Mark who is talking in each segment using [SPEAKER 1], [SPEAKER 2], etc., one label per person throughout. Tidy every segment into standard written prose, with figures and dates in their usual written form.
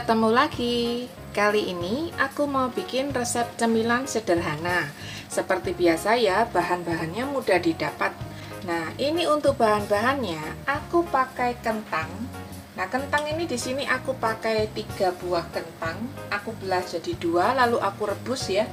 [SPEAKER 1] Ketemu lagi. Kali ini aku mau bikin resep cemilan sederhana. Seperti biasa ya, bahan-bahannya mudah didapat. Nah, ini untuk bahan-bahannya aku pakai kentang. Nah, kentang ini di sini aku pakai 3 buah kentang. Aku belah jadi 2 lalu aku rebus ya.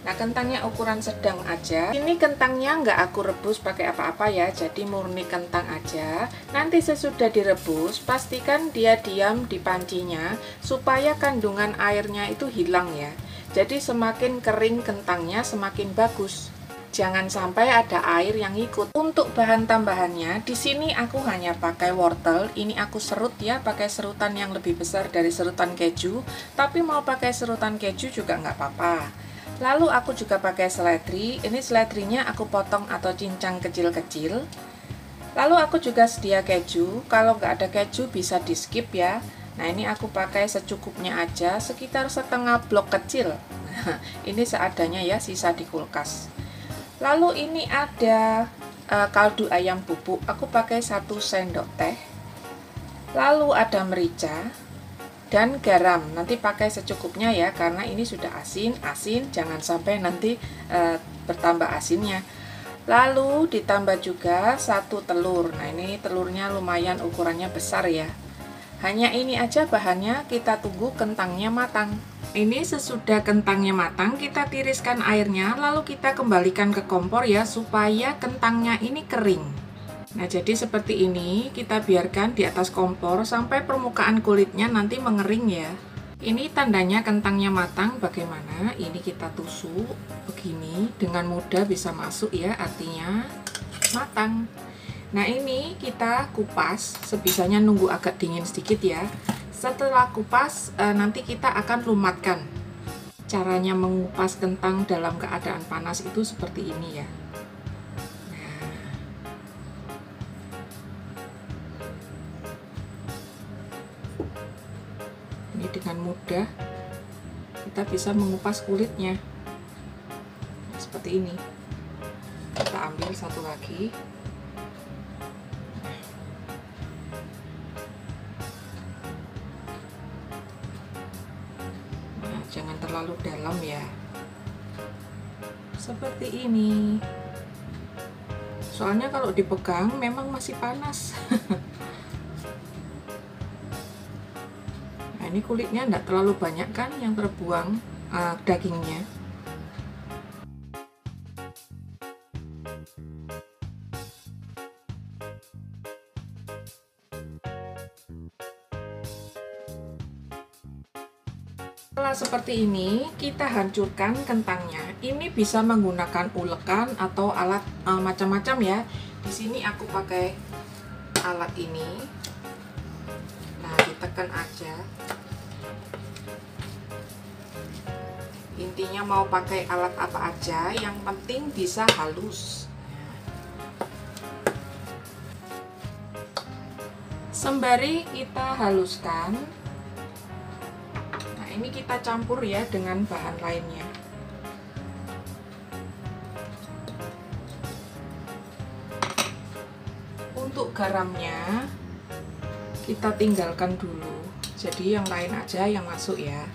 [SPEAKER 1] Nah, kentangnya ukuran sedang aja. Ini kentangnya nggak aku rebus pakai apa-apa ya, jadi murni kentang aja. Nanti sesudah direbus, pastikan dia diam di pancinya supaya kandungan airnya itu hilang ya. Jadi semakin kering kentangnya semakin bagus. Jangan sampai ada air yang ikut. Untuk bahan tambahannya, di sini aku hanya pakai wortel. Ini aku serut ya, pakai serutan yang lebih besar dari serutan keju. Tapi mau pakai serutan keju juga nggak apa-apa. Lalu aku juga pakai seledri. Ini seledrinya aku potong atau cincang kecil-kecil. Lalu aku juga sedia keju. Kalau nggak ada keju bisa di skip ya. Nah, ini aku pakai secukupnya aja, sekitar setengah blok kecil. Nah, ini seadanya ya, sisa di kulkas. Lalu ini ada kaldu ayam bubuk. Aku pakai 1 sendok teh. Lalu ada merica dan garam, nanti pakai secukupnya ya, karena ini sudah asin, jangan sampai nanti bertambah asinnya. Lalu ditambah juga 1 telur. Nah, ini telurnya lumayan ukurannya besar ya. Hanya ini aja bahannya, kita tunggu kentangnya matang. Ini sesudah kentangnya matang, kita tiriskan airnya, lalu kita kembalikan ke kompor ya, supaya kentangnya ini kering. Nah, jadi seperti ini, kita biarkan di atas kompor sampai permukaan kulitnya nanti mengering ya. Ini tandanya kentangnya matang bagaimana? Ini kita tusuk begini, dengan mudah bisa masuk ya, artinya matang. Nah, ini kita kupas, sebisanya nunggu agak dingin sedikit ya. Setelah kupas, nanti kita akan lumatkan. Caranya mengupas kentang dalam keadaan panas itu seperti ini ya. Ini dengan mudah kita bisa mengupas kulitnya. Nah, seperti ini. Kita ambil satu lagi. Nah, jangan terlalu dalam ya. Seperti ini. Soalnya kalau dipegang memang masih panas. Ini kulitnya enggak terlalu banyak kan yang terbuang dagingnya. Setelah seperti ini, kita hancurkan kentangnya. Ini bisa menggunakan ulekan atau alat macam-macam ya. Di sini aku pakai alat ini. Nah, ditekan aja. Intinya mau pakai alat apa aja, yang penting bisa halus. Sembari kita haluskan, nah ini kita campur ya dengan bahan lainnya. Untuk garamnya kita tinggalkan dulu, jadi yang lain aja yang masuk ya.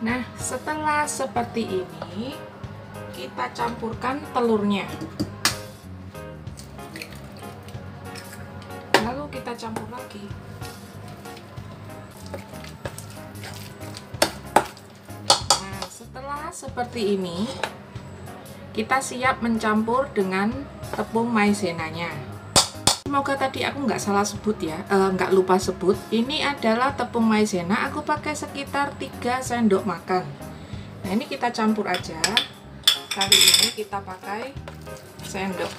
[SPEAKER 1] Nah, setelah seperti ini, kita campurkan telurnya. Lalu kita campur lagi. Nah, setelah seperti ini, kita siap mencampur dengan tepung maizenanya. Semoga tadi aku nggak salah sebut ya, nggak lupa sebut. Ini adalah tepung maizena, aku pakai sekitar 3 sendok makan. Nah, ini kita campur aja. Kali ini kita pakai sendok.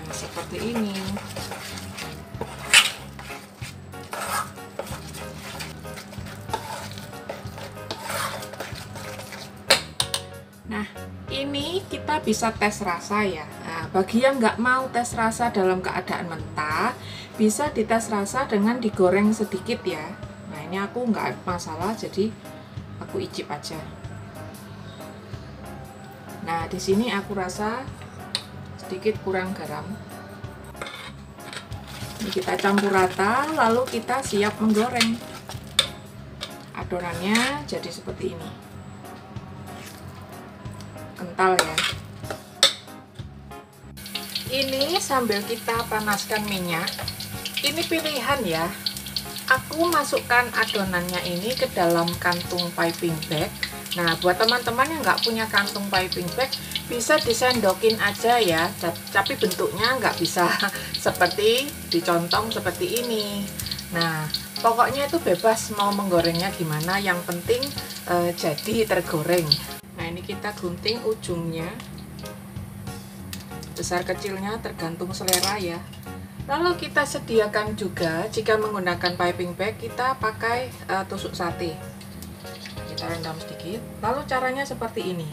[SPEAKER 1] Nah, seperti ini. Nah, ini kita bisa tes rasa ya. Nah, bagi yang nggak mau tes rasa dalam keadaan mentah, bisa dites rasa dengan digoreng sedikit ya. Nah, ini aku nggak masalah, jadi aku icip aja. Nah, di sini aku rasa sedikit kurang garam. Ini kita campur rata, lalu kita siap menggoreng. Adonannya jadi seperti ini. Kental ya. Ini sambil kita panaskan minyak, ini pilihan ya. Aku masukkan adonannya ini ke dalam kantung piping bag. Nah, buat teman-teman yang nggak punya kantung piping bag, bisa disendokin aja ya. Tapi bentuknya nggak bisa seperti dicontong seperti ini. Nah, pokoknya itu bebas mau menggorengnya gimana, yang penting jadi tergoreng. Nah, ini kita gunting ujungnya. Besar kecilnya tergantung selera ya. Lalu kita sediakan juga, jika menggunakan piping bag, kita pakai tusuk sate. Kita rendam sedikit. Lalu caranya seperti ini.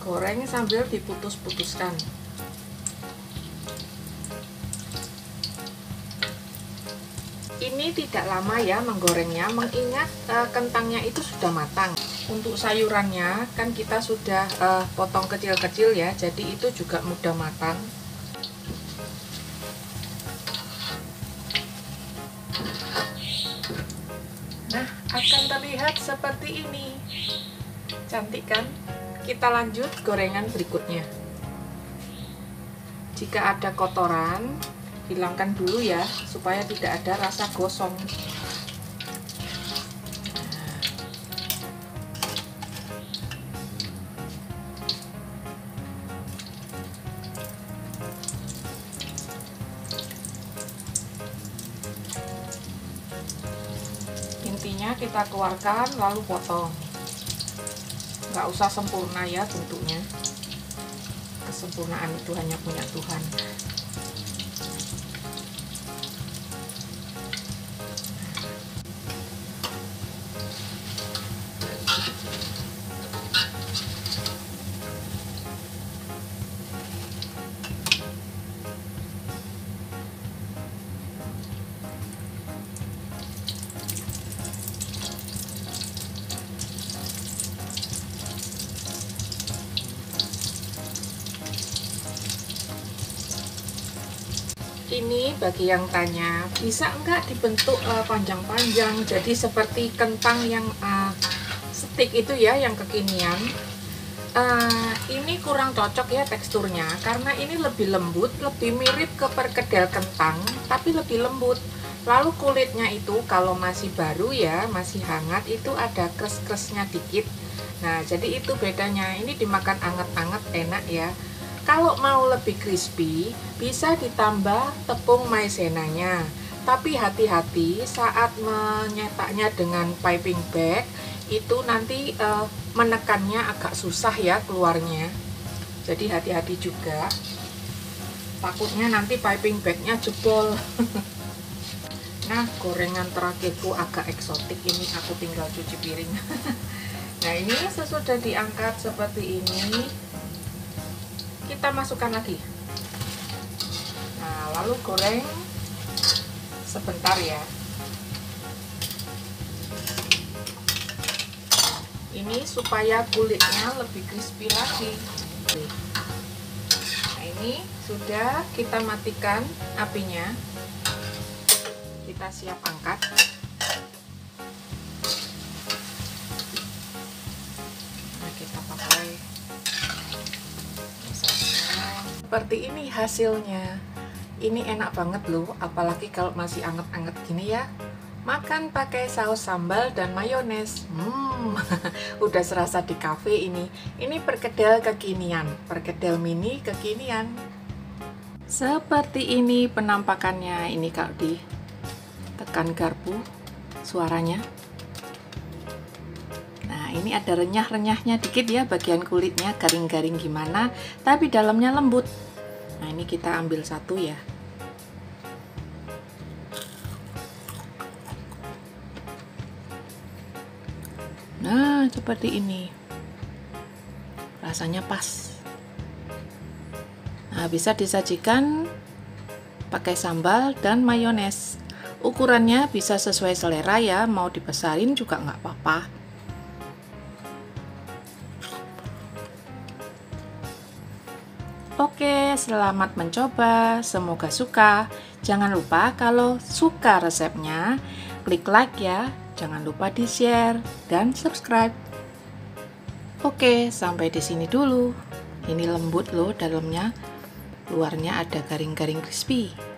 [SPEAKER 1] Goreng sambil diputus-putuskan. Ini tidak lama ya menggorengnya, mengingat kentangnya itu sudah matang. Untuk sayurannya kan kita sudah potong kecil-kecil ya, jadi itu juga mudah matang. Nah, akan terlihat seperti ini. Cantik kan? Kita lanjut gorengan berikutnya. Jika ada kotoran, hilangkan dulu ya, supaya tidak ada rasa gosong. Intinya kita keluarkan lalu potong. Nggak usah sempurna ya bentuknya. Kesempurnaan itu hanya punya Tuhan. Ini bagi yang tanya, bisa enggak dibentuk panjang-panjang jadi seperti kentang yang stick itu ya, yang kekinian. Ini kurang cocok ya teksturnya, karena ini lebih lembut, lebih mirip ke perkedel kentang, tapi lebih lembut. Lalu kulitnya itu kalau masih baru ya, masih hangat, itu ada kres-kresnya dikit. Nah, jadi itu bedanya. Ini dimakan anget-anget enak ya. Kalau mau lebih crispy, bisa ditambah tepung maizenanya. Tapi hati-hati saat menyetaknya dengan piping bag, itu nanti menekannya agak susah ya keluarnya. Jadi hati-hati juga. Takutnya nanti piping bagnya jebol. Nah, gorengan terakhirku agak eksotik, ini aku tinggal cuci piring. Nah, ini sesudah diangkat seperti ini, kita masukkan lagi. Nah, lalu goreng sebentar ya. Ini supaya kulitnya lebih crispy lagi. Nah, ini sudah, kita matikan apinya. Kita siap angkat. Nah, kita pakai seperti ini hasilnya. Ini enak banget loh, apalagi kalau masih anget-anget gini ya. Makan pakai saus sambal dan mayones. Udah serasa di cafe ini. Ini perkedel kekinian, perkedel mini kekinian. Seperti ini penampakannya. Ini kalau ditekan garpu suaranya. Nah, ini ada renyah-renyahnya dikit ya, bagian kulitnya garing-garing gimana, tapi dalamnya lembut. Nah, ini kita ambil satu ya. Nah, seperti ini. Rasanya pas. Nah, bisa disajikan pakai sambal dan mayones. Ukurannya bisa sesuai selera ya, mau dibesarin juga nggak apa-apa. Oke, selamat mencoba, semoga suka. Jangan lupa kalau suka resepnya, klik like ya, jangan lupa di share dan subscribe. Oke, sampai di sini dulu. Ini lembut loh dalamnya, luarnya ada garing-garing crispy.